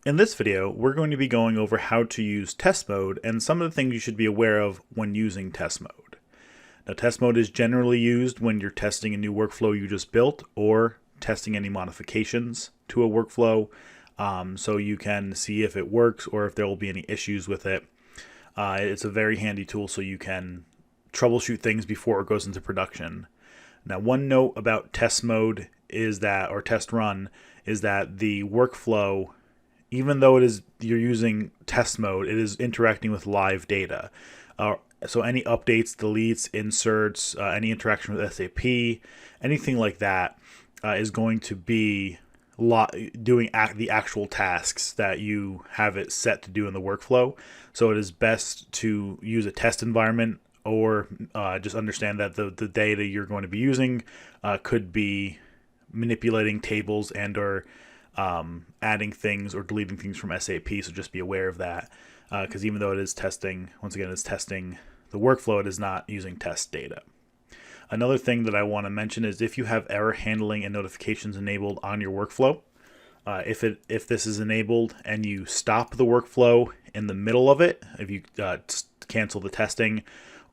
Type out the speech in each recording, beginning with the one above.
In this video, we're going to be going over how to use test mode and some of the things you should be aware of when using test mode. Now, test mode is generally used when you're testing a new workflow you just built or testing any modifications to a workflow, so you can see if it works or if there will be any issues with it. It's a very handy tool so you can troubleshoot things before it goes into production. Now, one note about test mode is that, or test run, is that the workflow, even though you're using test mode, it is interacting with live data. So any updates, deletes, inserts, any interaction with SAP, anything like that is going to be doing the actual tasks that you have it set to do in the workflow. So it is best to use a test environment or just understand that the data you're going to be using could be manipulating tables and or adding things or deleting things from SAP. So just be aware of that, because even though it is testing, once again, it's testing the workflow, it is not using test data. Another thing that I want to mention is if you have error handling and notifications enabled on your workflow, if this is enabled and you stop the workflow in the middle of it, if you cancel the testing,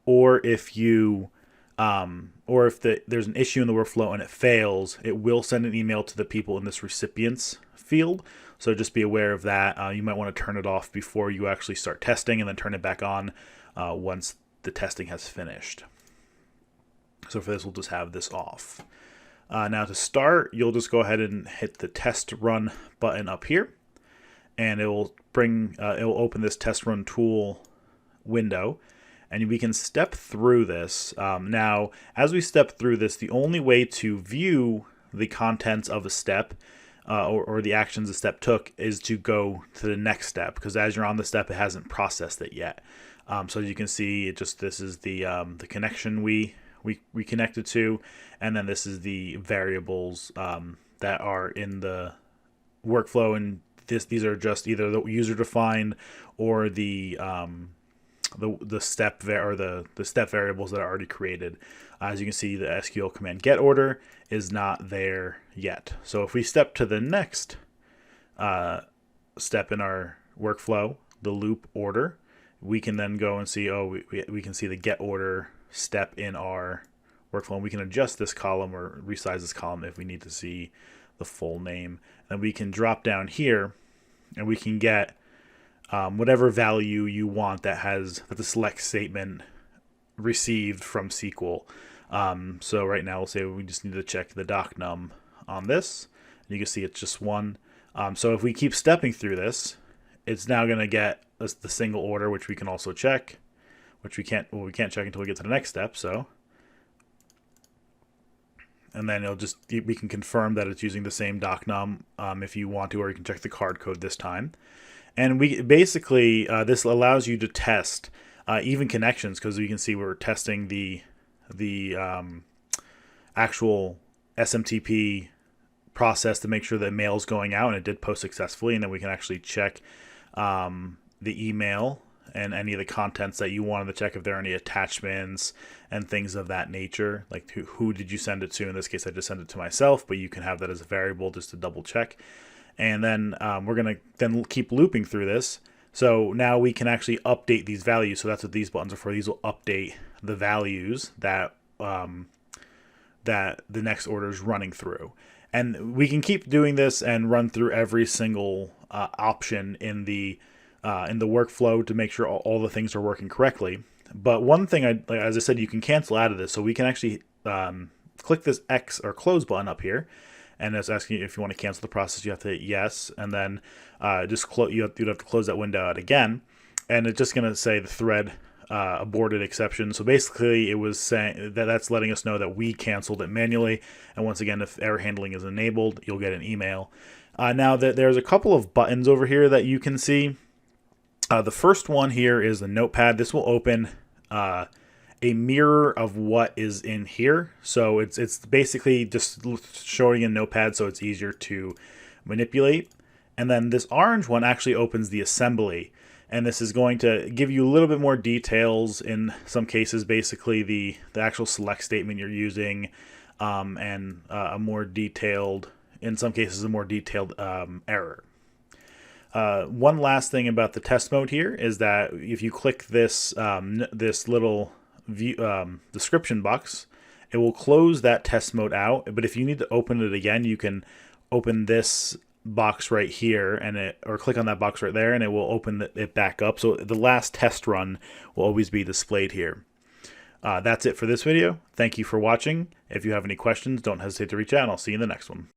or if you there's an issue in the workflow and it fails, it will send an email to the people in this recipients field. So just be aware of that. You might want to turn it off before you actually start testing and then turn it back on once the testing has finished. So for this, we'll just have this off. Now to start, you'll just go ahead and hit the test run button up here, and it will open this test run tool window. And we can step through this. Now, as we step through this, the only way to view the contents of a step or the actions a step took is to go to the next step, because as you're on the step, it hasn't processed it yet. So as you can see, this is the connection we connected to, and then this is the variables that are in the workflow, and these are just either the user defined or the step the step variables that are already created. As you can see, the SQL command get order is not there yet. So if we step to the next step in our workflow, the loop order, we can then go and see, we can see the get order step in our workflow, and we can adjust this column or resize this column if we need to see the full name. And we can drop down here and we can get whatever value you want that the select statement received from SQL. So right now we'll say we just need to check the docnum on this, and you can see it's just one. So if we keep stepping through this, it's now going to get us the single order, which we can also check, which we can't check until we get to the next step. So, and then we can confirm that it's using the same docnum if you want to, or you can check the card code this time. And we basically, this allows you to test even connections, because you can see we're testing the actual SMTP process to make sure that mail is going out, and it did post successfully. And then we can actually check the email and any of the contents that you wanted to check, if there are any attachments and things of that nature, like who did you send it to. In this case, I just sent it to myself, but you can have that as a variable just to double check. And then we're going to then keep looping through this. So now we can actually update these values. So that's what these buttons are for. These will update the values that that the next order is running through. And we can keep doing this and run through every single option in the workflow to make sure all the things are working correctly. But one thing, as I said, you can cancel out of this. So we can actually click this X or close button up here. And it's asking you if you want to cancel the process. You have to hit yes, and then you'd have to close that window out again, and it's just going to say the thread aborted exception. So basically, it was saying that's letting us know that we canceled it manually. And once again, if error handling is enabled, you'll get an email. Now there's a couple of buttons over here that you can see. The first one here is the notepad. This will open a mirror of what is in here. So it's basically just showing in Notepad, so it's easier to manipulate. And then this orange one actually opens the assembly, and this is going to give you a little bit more details in some cases, basically the actual select statement you're using, and in some cases a more detailed error. One last thing about the test mode here is that if you click this this little view, description box, it will close that test mode out. But if you need to open it again, you can open this box right here or click on that box right there, and it will open it back up. So the last test run will always be displayed here. That's it for this video. Thank you for watching. If you have any questions, don't hesitate to reach out, and I'll see you in the next one.